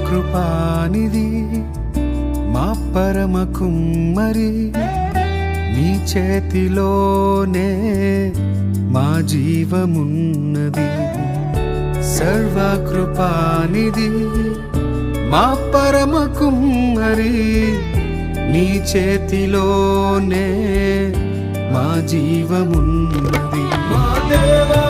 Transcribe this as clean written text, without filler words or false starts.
సర్వకృపానిధి మా పరమ కుమ్మరి, నీ చేతిలోనే మా జీవమున్నది. సర్వకృపానిధి మా పరమ కుమ్మరి, నీ చేతిలోనే మా జీవమున్నది. మా దేవా